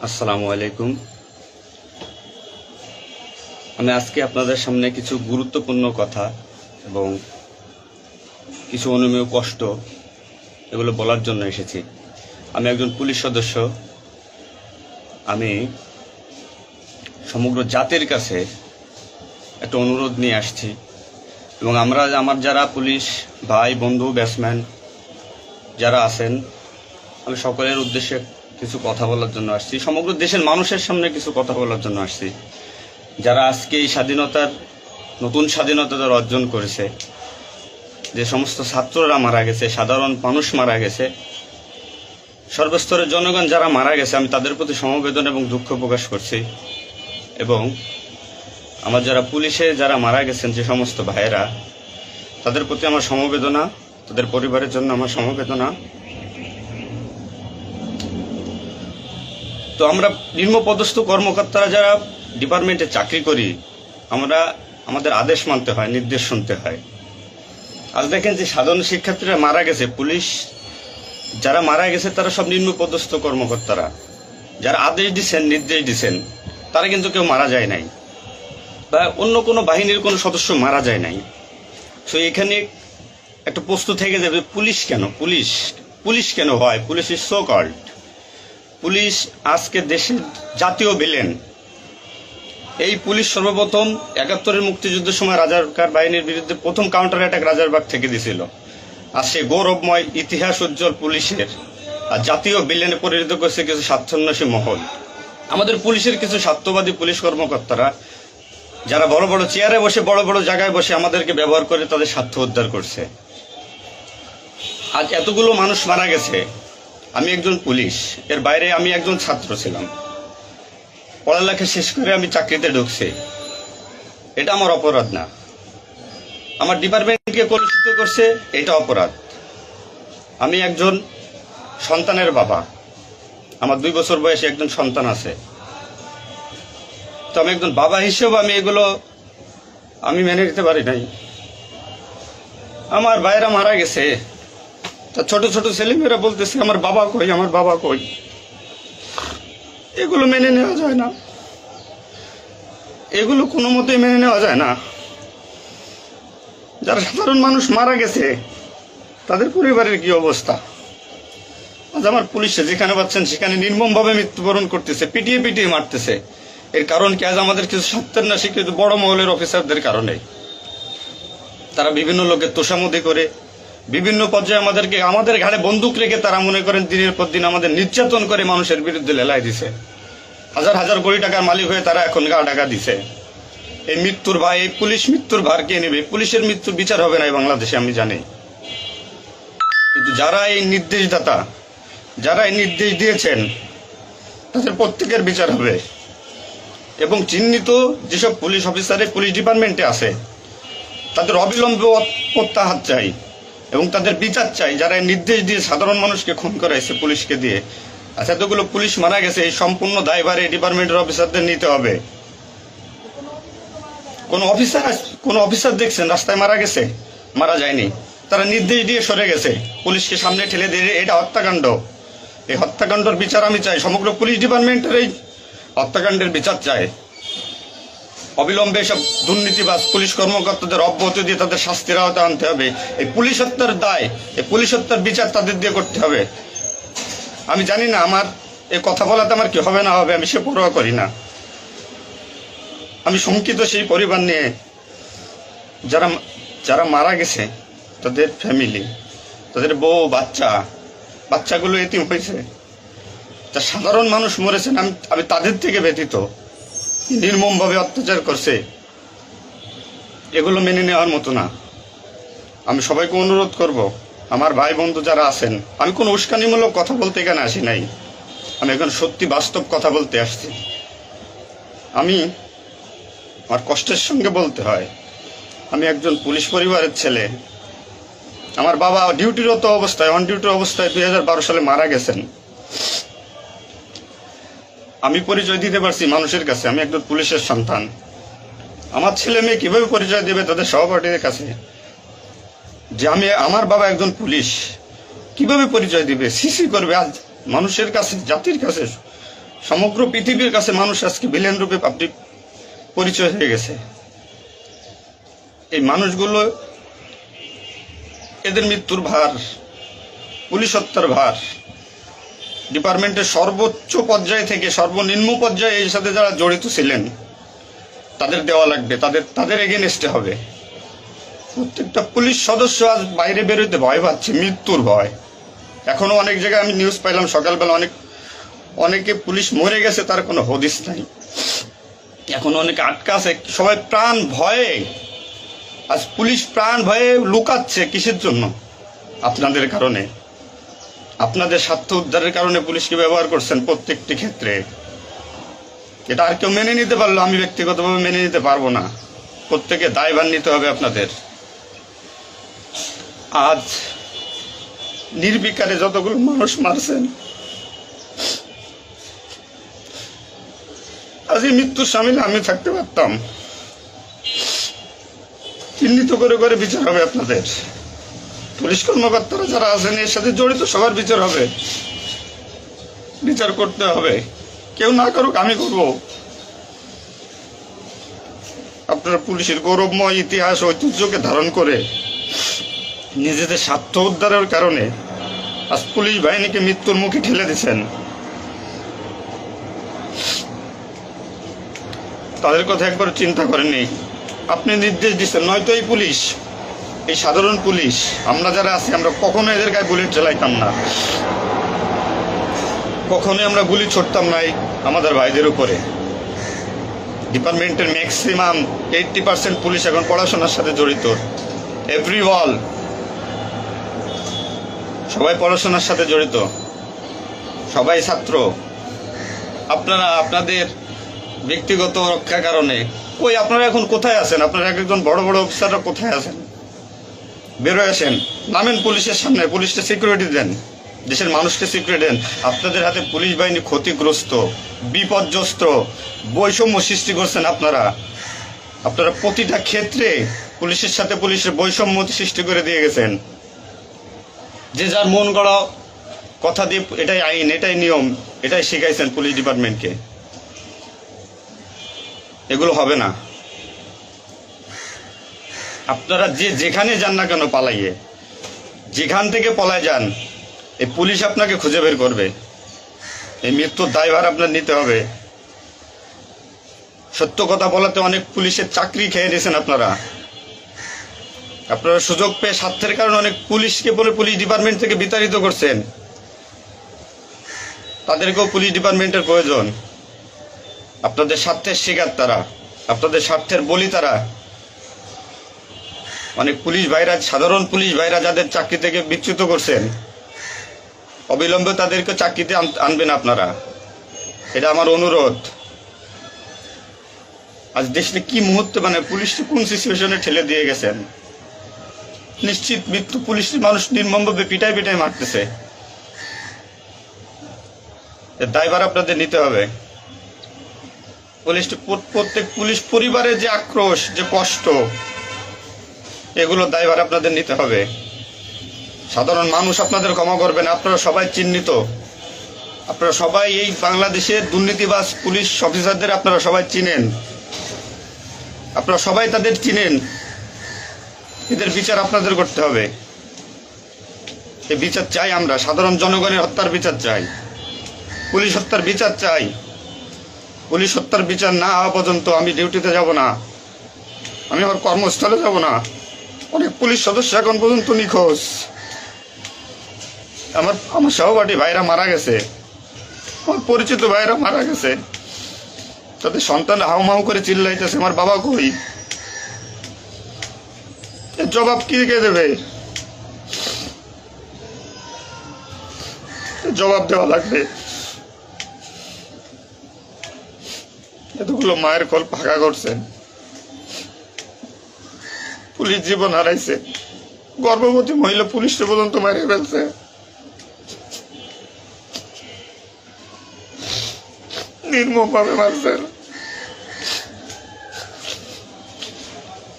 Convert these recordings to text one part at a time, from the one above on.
আসসালামু আলাইকুম। আমি আজকে আপনাদের সামনে কিছু গুরুত্বপূর্ণ কথা এবং কিছু অনুমেয় কষ্ট এগুলো বলার জন্য এসেছি। আমি একজন পুলিশ সদস্য। আমি সমগ্র জাতির কাছে একটা অনুরোধ নিয়ে আসছি এবং আমার যারা পুলিশ ভাই বন্ধু ব্যাটসম্যান যারা আছেন, আমি সকলের উদ্দেশ্যে কিছু কথা বলার জন্য আসছি। সমগ্র দেশের মানুষের সামনে কিছু কথা বলার জন্য আসছি। যারা আজকে এই নতুন স্বাধীনতা যারা অর্জন করেছে, যে সমস্ত ছাত্ররা মারা গেছে, সাধারণ মানুষ মারা গেছে, সর্বস্তরের জনগণ যারা মারা গেছে, আমি তাদের প্রতি সমবেদনা এবং দুঃখ প্রকাশ করছি। এবং আমার যারা পুলিশে যারা মারা গেছেন যে সমস্ত ভাইয়েরা, তাদের প্রতি আমার সমবেদনা, তাদের পরিবারের জন্য আমার সমবেদনা। তো আমরা নিম্নপদস্থ কর্মকর্তারা যারা ডিপার্টমেন্টে চাকরি করি, আমাদের আদেশ মানতে হয়, নির্দেশ শুনতে হয়। আজ দেখেন যে সাধারণ শিক্ষার্থীরা মারা গেছে, পুলিশ যারা মারা গেছে তারা সব নিম্নপদস্থ কর্মকর্তারা, যারা আদেশ দিচ্ছেন নির্দেশ দিচ্ছেন, তারা কিন্তু কেউ মারা যায় নাই, বা অন্য কোনো বাহিনীর কোনো সদস্য মারা যায় নাই। তো এখানে একটা প্রশ্ন থেকে যাবে, পুলিশ কেন পুলিশ কেন হয়? Police is so called. পুলিশ আজকে দেশের জাতীয় ভিলেন। এই পুলিশ সর্বপ্রথম ৭১-এর মুক্তিযুদ্ধের সময় রাজাকার বাহিনীর বিরুদ্ধে প্রথম কাউন্টার অ্যাটাক রাজারবাগ থেকে দিছিল। আর সে গৌরবময় ইতিহাস উজ্জ্বল পুলিশের আর জাতীয় ভিলেনে পরিণত করছে কিছু স্বার্থান্বেষী মহল। আমাদের পুলিশের কিছু স্বার্থবাদী পুলিশ কর্মকর্তারা যারা বড় বড় চেয়ারে বসে, বড় বড় জায়গায় বসে আমাদেরকে ব্যবহার করে তাদের স্বার্থ উদ্ধার করছে। আজ এতগুলো মানুষ মারা গেছে। আমি একজন পুলিশ, এর বাইরে আমি একজন ছাত্র ছিলাম। পড়ালেখা শেষ করে আমি চাকরিতে ঢুকছি। এটা আমার অপরাধ না। আমার ডিপার্টমেন্টকে কলুষিত করছে, এটা অপরাধ। আমি একজন সন্তানের বাবা। আমার 2 বছর বয়সে একজন সন্তান আছে। তো আমি একজন বাবা হিসেবে আমি মেনে নিতে পারি নাই। আমার ভাইয়েরা মারা গেছে, তা ছোট ছোট ছেলেমেয়েরা বলতেছে আমার বাবা কই, আমার বাবা কই। এগুলো মেনে নেওয়া যায় না, এগুলো কোনো মতেই মেনে নেওয়া যায় না। যারা সাধারণ মানুষ মারা গেছে তাদের পরিবারের কি অবস্থা? আজ আমার পুলিশে যেখানে পাচ্ছেন সেখানে নির্মমভাবে মৃত্যুবরণ করতেছে, পিটিয়ে পিটিয়ে মারতেছে। এর কারণ কি? আজ আমাদের কিছু সত্যের না স্বীকৃত বড় মহলের অফিসারদের কারণে। তারা বিভিন্ন লোকের তোষামোদি করে বিভিন্ন পর্যায়ে আমাদের ঘাড়ে বন্দুক রেখে তারা মনে করেন দিনের পর দিন আমাদের নির্যাতন করে মানুষের বিরুদ্ধে লেলাই দিছে। হাজার হাজার কোটি টাকার মালিক হয়ে তারা এখন গা টাকা দিছে। এই মৃত্যুর ভাই, এই পুলিশ মৃত্যুর ভার কে নেবে? পুলিশের মৃত্যুর বিচার হবে না এই বাংলাদেশে, আমি জানি। কিন্তু যারা এই নির্দেশদাতা, যারা এই নির্দেশ দিয়েছেন, তাদের প্রত্যেকের বিচার হবে। এবং চিহ্নিত যেসব পুলিশ অফিসারে পুলিশ ডিপার্টমেন্টে আছে তাদের অবিলম্বে প্রত্যাহার চাই এবং তাদের বিচার চাই, যারা নির্দেশ দিয়ে সাধারণ মানুষকে খুন করাইছে পুলিশকে দিয়ে। আচ্ছা, এতগুলো পুলিশ মারা গেছে, এই সম্পূর্ণ দায়ভার এই ডিপার্টমেন্টের অফিসারদের নিতে হবে। কোন অফিসার দেখছেন রাস্তায় মারা গেছে? মারা যায়নি। তারা নির্দেশ দিয়ে সরে গেছে, পুলিশকে সামনে ঠেলে দিয়ে। এটা হত্যাকাণ্ড। এই হত্যাকাণ্ডের বিচার আমি চাই। সমগ্র পুলিশ ডিপার্টমেন্টের এই হত্যাকাণ্ডের বিচার চাই। অবিলম্বে সব দুর্নীতিবাজ পুলিশ কর্মকর্তাদের অব্যাহতি দিয়ে তাদের শাস্তির আওতায় আনতে হবে। এই পুলিশ হত্যার দায়, এই পুলিশ হত্যার বিচার তাদের দিয়ে করতে হবে। আমি জানি না আমার এই কথা বলাতে আমার কি হবে না হবে, আমি সে পরোয়া করি না। আমি শঙ্কিত সেই পরিবার নিয়ে, যারা মারা গেছে, তাদের ফ্যামিলি, তাদের বউ বাচ্চাগুলো এতিম হয়েছে। যা সাধারণ মানুষ মরেছেন, আমি তাদের থেকে ব্যতীত। নির্মমভাবে অত্যাচার করছে, এগুলো মেনে নেওয়ার মতো না। আমি সবাইকে অনুরোধ করব, আমার ভাই বন্ধু যারা আছেন, আমি কোনো উস্কানিমূলক কথা বলতে এখানে আসি নাই। আমি এখন সত্যি বাস্তব কথা বলতে আসছি। আমার কষ্টের সঙ্গে বলতে হয়, আমি একজন পুলিশ পরিবারের ছেলে। আমার বাবা ডিউটিরত অবস্থায়, অন ডিউটি অবস্থায় 2012 সালে মারা গেছেন। আমি পরিচয় দিতে পারছি মানুষের কাছে, আমি একজন পুলিশের সন্তান। আমার ছেলে মেয়ে কিভাবে পরিচয় দেবে তাদের সহপাঠীদের কাছে যে আমার বাবা একজন পুলিশ? কিভাবে পরিচয় দিবে? সিসি করবে? আজ মানুষের কাছে, জাতির কাছে সমগ্র পৃথিবীর কাছে মানুষ আজকে ভিলেন রূপে আপনি পরিচয় হয়ে গেছে। এই মানুষগুলো, এদের মৃত্যুর ভার, পুলিশ হত্যার ভার ডিপার্টমেন্টের সর্বোচ্চ পর্যায় থেকে সর্বনিম্ন পর্যায়ে এর সাথে যারা জড়িত ছিলেন তাদের দেওয়া লাগবে, তাদের এগেনস্টে হবে। প্রত্যেকটা পুলিশ সদস্য আজ বাইরে বেরোতে ভয় পাচ্ছে, মৃত্যুর ভয়। এখনো অনেক জায়গায় আমি নিউজ পাইলাম সকালবেলা, অনেকে পুলিশ মরে গেছে, তার কোনো হদিস নাই। এখন অনেকে আটকা আছে, সবাই প্রাণ ভয়ে, আজ পুলিশ প্রাণ ভয়ে লুকাচ্ছে। কিসের জন্য? আপনাদের কারণে, আপনাদের স্বার্থ উদ্ধারের কারণে পুলিশকে ব্যবহার করছেন প্রত্যেকটি ক্ষেত্রে। এটা আর কেউ মেনে নিতে পারলো, আমি ব্যক্তিগতভাবে মেনে নিতে পারবো না। প্রত্যেকে দায়ভার নিতে হবে আপনাদের। আজ নির্বিকারে যতগুলো মানুষ মারছেন, আজ এই মৃত্যুর সামিলে আমি থাকতে পারতাম। চিহ্নিত করে করে বিচার হবে আপনাদের। পুলিশ কর্মকর্তারা যারা আছেন এর সাথে জড়িত সবার বিচার হবে, বিচার করতে হবে। কেউ না করুক, আমি করব। আপনারা পুলিশের গৌরবময় ইতিহাস ঐতিহ্যকে ধারণ করে নিজেদের স্বার্থ উদ্ধারের কারণে আজ পুলিশ বাহিনীকে মৃত্যুর মুখে ঠেলে দিচ্ছেন। তাদের কথা একবার চিন্তা করেননি। আপনি নির্দেশ দিচ্ছেন, নয়তো এই পুলিশ, এই সাধারণ পুলিশ, আমরা যারা আছি, আমরা কখনো এদের গায়ে বুলেট চালাইতাম না, কখনোই আমরা গুলি ছুটতাম নাই আমাদের ভাইদের উপরে। ডিপার্টমেন্টের ম্যাক্সিমাম 80% পুলিশ এখন পড়াশোনার সাথে জড়িত। এভরি ওয়াল, সবাই পড়াশোনার সাথে জড়িত, সবাই ছাত্র। আপনারা আপনাদের ব্যক্তিগত রক্ষার কারণে কই, আপনারা এখন কোথায় আছেন? আপনারা একজন বড় বড় অফিসাররা কোথায় আছেন? বেরোয় আসেন, নামেন পুলিশের সামনে, পুলিশকে সিকিউরিটি দেন, দেশের মানুষকে সিকিউরিটি দেন। আপনাদের হাতে পুলিশ বাহিনী ক্ষতিগ্রস্ত, বিপর্যস্ত, বৈষম্য সৃষ্টি করছেন আপনারা। আপনারা প্রতিটা ক্ষেত্রে পুলিশের সাথে পুলিশের বৈষম্য সৃষ্টি করে দিয়ে গেছেন। যে যার মন গড়া কথা দিয়ে এটাই আইন, এটাই নিয়ম, এটাই শিখাইছেন পুলিশ ডিপার্টমেন্টকে। এগুলো হবে না। আপনারা যেখানে যান না কেন পালাইয়ে, যেখান থেকে পলায় যান, এই পুলিশ আপনাকে খুঁজে বের করবে। এই মৃত্যুর দায়ভার আপনার নিতে হবে। সত্য কথা বলাতে অনেক পুলিশের চাকরি খেয়ে নিয়েছেন আপনারা। আপনারা সুযোগ পেয়ে স্বার্থের কারণে অনেক পুলিশকে বলে পুলিশ ডিপার্টমেন্ট থেকে বিতাড়িত করছেন। তাদেরকেও পুলিশ ডিপার্টমেন্টের প্রয়োজন। আপনাদের স্বার্থের শিকার তারা, আপনাদের স্বার্থের বলি তারা। অনেক পুলিশ ভাইরা, সাধারণ পুলিশ ভাইরা যাদের চাকরি থেকে বিচ্যুত করছেন, অবিলম্বে তাদেরকে চাকরিতে আনবেন আপনারা। এটা আমার অনুরোধ। আজ দেশে কি মুহূর্তে, মানে পুলিশকে কোন সিচুয়েশনে ঠেলে দিয়ে গেছেন। নিশ্চিত মৃত্যু, পুলিশ মানুষ নির্মমভাবে পিটাই পিটাই মারতেছে। এর দায়ভার আপনাদের নিতে হবে। প্রত্যেক পুলিশ পরিবারের যে আক্রোশ, যে কষ্ট, এগুলো দায়ভার আপনাদের নিতে হবে। সাধারণ মানুষ আপনাদের ক্ষমা করবেন। আপনারা সবাই চিহ্নিত, আপনারা সবাই এই বাংলাদেশের দুর্নীতিবাজ পুলিশ অফিসারদের আপনারা সবাই চিনেন, আপনারা সবাই তাদের চিনেন। এদের বিচার আপনাদের করতে হবে। এই বিচার চাই আমরা। সাধারণ জনগণের হত্যার বিচার চাই, পুলিশ হত্যার বিচার চাই। পুলিশ হত্যার বিচার না হওয়া পর্যন্ত আমি ডিউটিতে যাব না, আমি আমার কর্মস্থলে যাব না। অনেক পুলিশ সদস্য এখন পর্যন্ত নিখোঁজ। আমার সহপাঠী ভাইরা মারা গেছে, আমার পরিচিত ভাইরা মারা গেছে। তাদের সন্তান হাউমাউ করে চিল্লাইতেছে, আমার বাবা কই? এর জবাব কি কে দেবে? জবাব দেওয়া লাগবে। এতগুলো মায়ের কোল ফাঁকা করছেন, পুলিশ জীবন হারাইছে, গর্ভবতী মহিলা পুলিশে পর্যন্ত মারিয়ে ফেলছে। নির্মম ভাবে মারছেন।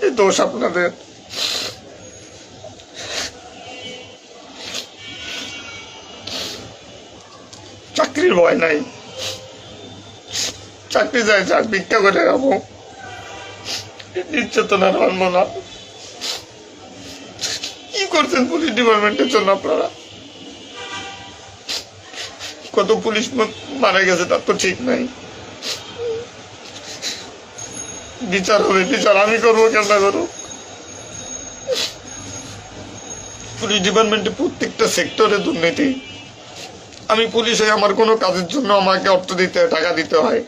এই দোষ আপনাদের। চাকরির ভয় নাই, চাকরি যায় যাক, ভিক্ষা করে খাবো, নির্যাতন আর মানবো না। কি করছেন পুলিশ ডিপার্টমেন্টের জন্য আপনারা? কত পুলিশ মারা গেছে তার তো ঠিক নাই। বিচার হবে, বিচার আমি করবো, কেন করবো? পুলিশ ডিপার্টমেন্টে প্রত্যেকটা সেক্টরে দুর্নীতি। আমি পুলিশ হয়ে আমার কোনো কাজের জন্য আমাকে অর্থ দিতে হয়, টাকা দিতে হয়।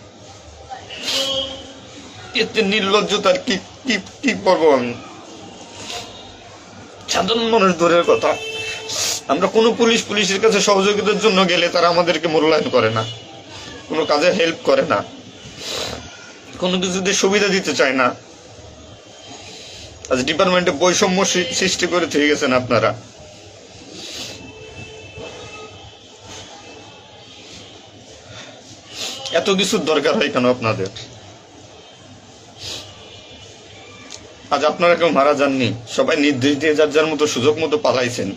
এতে নির্লজ্জতার কি কি কি করবো আমি? সাধারণ মানুষ দূরের কথা, আমরা কোনো পুলিশের কাছে সহযোগিতার জন্য গেলে তারা আমাদেরকে মূল্যায়ন করে না, কোনো কাজে হেল্প করে না, কোনো কিছুতে সুবিধা দিতে চায় না। আজ ডিপার্টমেন্টে বৈষম্য সৃষ্টি করে থেকে গেছেন আপনারা। এত কিছুর দরকার হয় কেন আপনাদের? আজ আপনারা কেউ মারা যাননি, সবাই নির্দেশ দিয়ে যার যার মতো সুযোগ মতো পালাইছেন,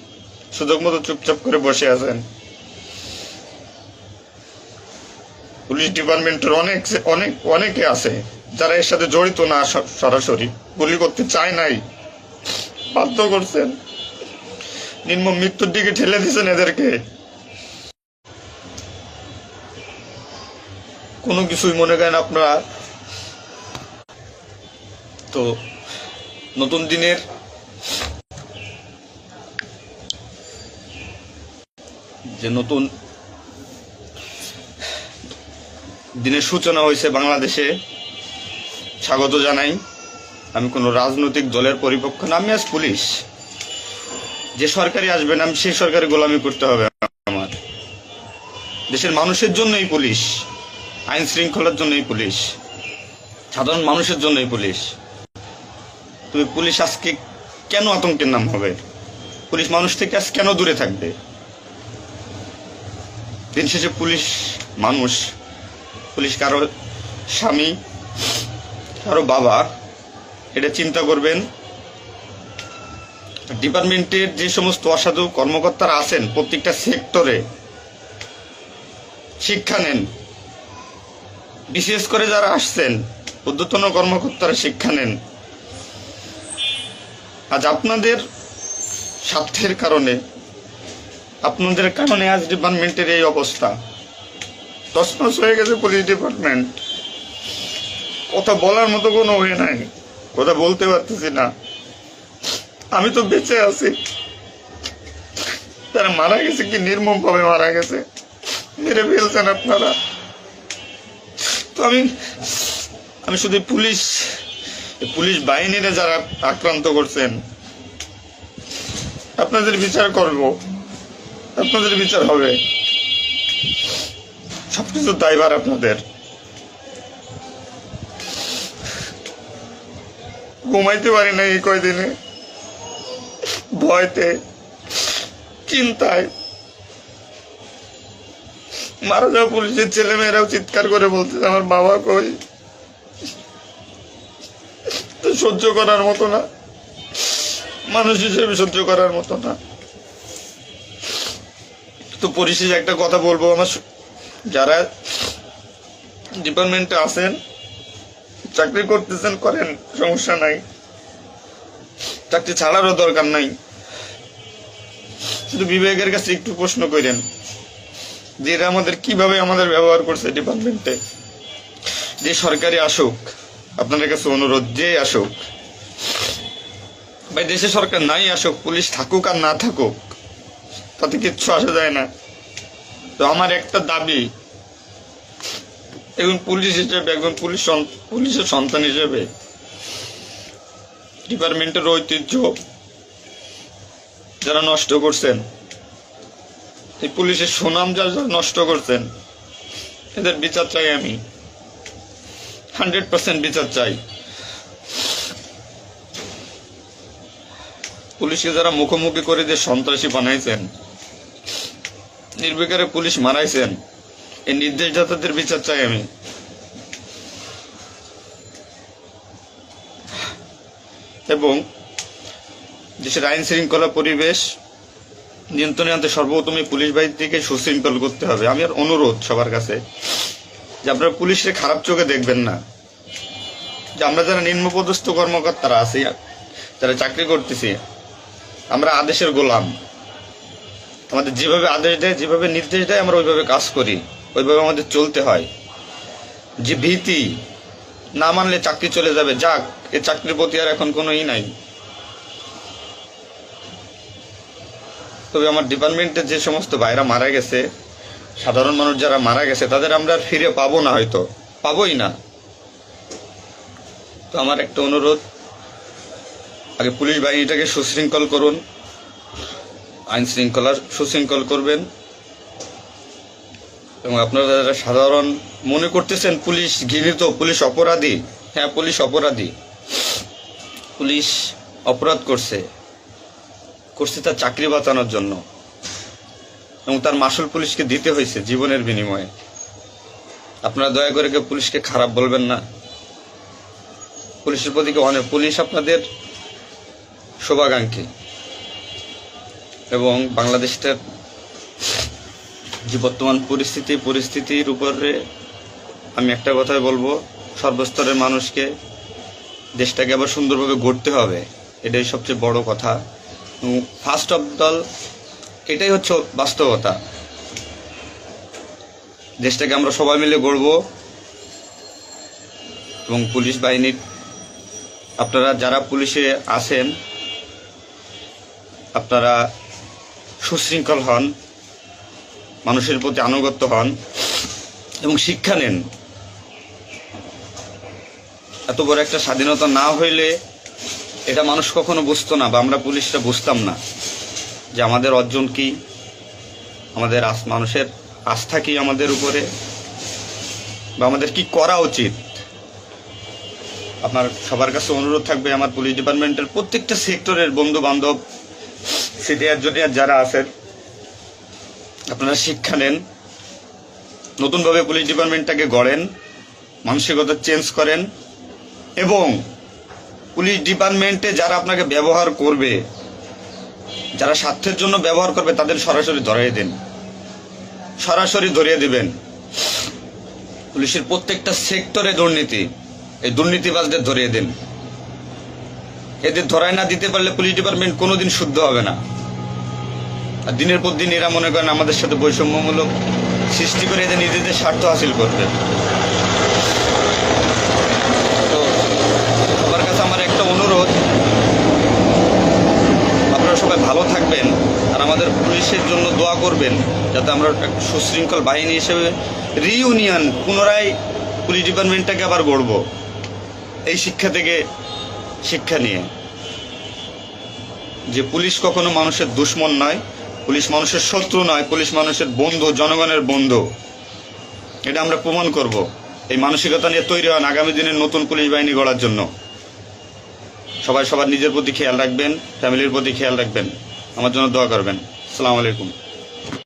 সুযোগ মতো চুপচাপ করে বসে আছেন। পুলিশ ডিপার্টমেন্টের অনেকে আছে যারা এর সাথে জড়িত না, সরাসরি গুলি করতে চায় নাই, বাধ্য করছেন, নির্মম মৃত্যুর দিকে ঠেলে দিয়েছেন এদেরকে। কোনো কিছুই মনে করেন আপনারা। তো নতুন দিনের যে নতুন দিনের সূচনা হয়েছে বাংলাদেশে, স্বাগত জানাই। আমি কোনো রাজনৈতিক দলের পরিপক্ষ না, আমি আজ পুলিশ। যে সরকারি আসবেন আমি সেই সরকারি গোলামি করতে হবে আমার। দেশের মানুষের জন্যই পুলিশ, আইন শৃঙ্খলার জন্যই পুলিশ, সাধারণ মানুষের জন্যই পুলিশ। তুমি পুলিশ আজকে কেন আতঙ্কের নাম হবে? পুলিশ মানুষ থেকে আজ কেন দূরে থাকবে? দিন শেষে পুলিশ মানুষ, পুলিশ কারো স্বামী, কারো বাবা, এটা চিন্তা করবেন। ডিপার্টমেন্টের যে সমস্ত অসাধু কর্মকর্তারা আছেন প্রত্যেকটা সেক্টরে শিক্ষা নেন। বিশেষ করে যারা আসছেন ঊর্ধ্বতন কর্মকর্তারা শিক্ষা নেন। আজ আপনাদের স্বার্থের কারণে, আপনাদের কারণে আজ ডিপার্টমেন্টের এই অবস্থা। তছনছ হয়ে গেছে পুলিশ ডিপার্টমেন্ট। কথা বলার মতো কোনো ওয়ে নাই, কথা বলতে পারতেছি না। আমি তো বেঁচে আছি, তারা মারা গেছে, কি নির্মম ভাবে মারা গেছে, মেরে ফেলছেন আপনারা। তো আমি শুধু পুলিশ বাহিনীরা যারা আক্রান্ত করছেন আপনাদের বিচার করব, আপনাদের বিচার হবে। সবকিছু দায়ভার আপনাদের। ঘুমাইতে পারি না এই কয়দিনে, ভয়তে, চিন্তায়। মারা যাওয়া পুলিশের ছেলেমেয়েরাও চিৎকার করে বলছে আমার বাবা কই। তো সহ্য করার মতো না, মানুষ হিসেবে সহ্য করার মতো না। তো পরিশেষে একটা কথা বলবো, আমার যারা ডিপার্টমেন্টে আছেন, চাকরি করতেছেন করেন, সমস্যা নাই, চাকরি ছাড়ারও দরকার নাই। শুধু বিবেকের কাছে একটু প্রশ্ন করেন যে এরা আমাদের কিভাবে আমাদের ব্যবহার করছে ডিপার্টমেন্টে। যে সরকারি আসুক, আপনাদের কাছে অনুরোধ, যে আসুক ভাই, দেশে সরকার নাই আসুক, পুলিশ থাকুক আর না থাকুক, তাতে কিচ্ছু আসা যায় না। তো আমার একটা দাবি, একজন পুলিশ হিসেবে, একজন পুলিশের সন্তান হিসেবে, ডিপার্টমেন্টের ঐতিহ্য যারা নষ্ট করছেন, এই পুলিশের সুনাম যারা নষ্ট করছেন, এদের বিচার চাই আমি, 100% বিচার চাই। পুলিশকে যারা মুখোমুখি করে যে সন্ত্রাসী বানাইছেন, নির্বিকারে পুলিশ মারাইছেন, এই নির্দেশদাতাদের বিচার চাই আমি। এবং দেশের আইন শৃঙ্খলা পরিবেশ নিয়ন্ত্রণে আনতে সর্বপ্রথমে পুলিশ বাহিনীকে সুশৃঙ্খল করতে হবে। আমি আর অনুরোধ সবার কাছে, যে আপনারা পুলিশে খারাপ চোখে দেখবেন না, যে আমরা যারা নিম্নপদস্থ কর্মকর্তারা আছি, যারা চাকরি করতেছি, আমরা আদেশের গোলাম। আমাদের যেভাবে আদেশ দেয়, যেভাবে নির্দেশ দেয়, আমরা ওইভাবে কাজ করি, ওইভাবে আমাদের চলতে হয়। যে ভীতি, না মানলে চাকরি চলে যাবে, যাক, এ চাকরির প্রতি আর এখন কোনো নাই। তবে আমার ডিপার্টমেন্টে যে সমস্ত ভাইরা মারা গেছে, সাধারণ মানুষ যারা মারা গেছে, তাদের আমরা আর ফিরে পাবো না, হয়তো পাবোই না। তো আমার একটা অনুরোধ, আগে পুলিশ বাহিনীটাকে সুশৃঙ্খল করুন, আইন শৃঙ্খলা সুশৃঙ্খল করবেন। এবং আপনারা যারা সাধারণ মনে করতেছেন পুলিশ ঘৃণিত, পুলিশ অপরাধী, হ্যাঁ পুলিশ অপরাধী, পুলিশ অপরাধ করছে তার চাকরি বাঁচানোর জন্য, এবং তার মাসুল পুলিশকে দিতে হয়েছে জীবনের বিনিময়ে। আপনারা দয়া করে কেউ পুলিশকে খারাপ বলবেন না। পুলিশের প্রতি অনেক, পুলিশ আপনাদের শুভাকাঙ্ক্ষী। এবং বাংলাদেশটার যে বর্তমান পরিস্থিতির উপরে আমি একটা কথাই বলবো, সর্বস্তরের মানুষকে, দেশটাকে আবার সুন্দরভাবে গড়তে হবে, এটাই সবচেয়ে বড় কথা। ফার্স্ট অফ অল এটাই হচ্ছে বাস্তবতা। দেশটাকে আমরা সবাই মিলে গড়ব। এবং পুলিশ বাহিনীর, আপনারা যারা পুলিশে আছেন, আপনারা সুশৃঙ্খল হন, মানুষের প্রতি আনুগত্য হন এবং শিক্ষা নেন। এত বড় একটা স্বাধীনতা না হইলে এটা মানুষ কখনো বুঝতো না, বা আমরা পুলিশরা বুঝতাম না যে আমাদের অর্জন কি, আমাদের মানুষের আস্থা কি আমাদের উপরে, বা আমাদের কি করা উচিত। আপনার সবার কাছে অনুরোধ থাকবে, আমার পুলিশ ডিপার্টমেন্টের প্রত্যেকটা সেক্টরের বন্ধু বান্ধব, সিনিয়র জুনিয়র যারা আছেন, আপনারা শিক্ষা নেন, নতুনভাবে পুলিশ ডিপার্টমেন্টটাকে গড়েন, মানসিকতা চেঞ্জ করেন। এবং পুলিশ ডিপার্টমেন্টে যারা আপনাকে ব্যবহার করবে, যারা স্বার্থের জন্য ব্যবহার করবে, তাদের সরাসরি ধরিয়ে দিবেন। পুলিশের প্রত্যেকটা সেক্টরে দুর্নীতি, এই দুর্নীতিবাজদের ধরিয়ে দিন। এদের ধরায় না দিতে পারলে পুলিশ ডিপার্টমেন্ট কোনোদিন শুদ্ধ হবে না। আর দিনের পর দিন এরা মনে করেন আমাদের সাথে বৈষম্যমূলক সৃষ্টি করে এদের নিজেদের স্বার্থ হাসিল করবে। তো সবার কাছে আমার একটা অনুরোধ, আপনারা সবাই ভালো থাকবেন আর আমাদের পুলিশের জন্য দোয়া করবেন, যাতে আমরা একটা সুশৃঙ্খল বাহিনী হিসেবে রিইউনিয়ন, পুনরায় পুলিশ ডিপার্টমেন্টটাকে আবার গড়ব, এই শিক্ষা থেকে শিক্ষা নিয়ে, যে পুলিশ কখনো মানুষের দুশ্মন নয়, পুলিশ মানুষের শত্রু নয়, পুলিশ মানুষের বন্ধু, জনগণের বন্ধু। এটা আমরা প্রমাণ করব। এই মানসিকতা নিয়ে তৈরি হন আগামী দিনের নতুন পুলিশ বাহিনী গড়ার জন্য। সবাই সবার নিজের প্রতি খেয়াল রাখবেন, ফ্যামিলির প্রতি খেয়াল রাখবেন, আমার জন্য দোয়া করবেন। আসসালামু আলাইকুম।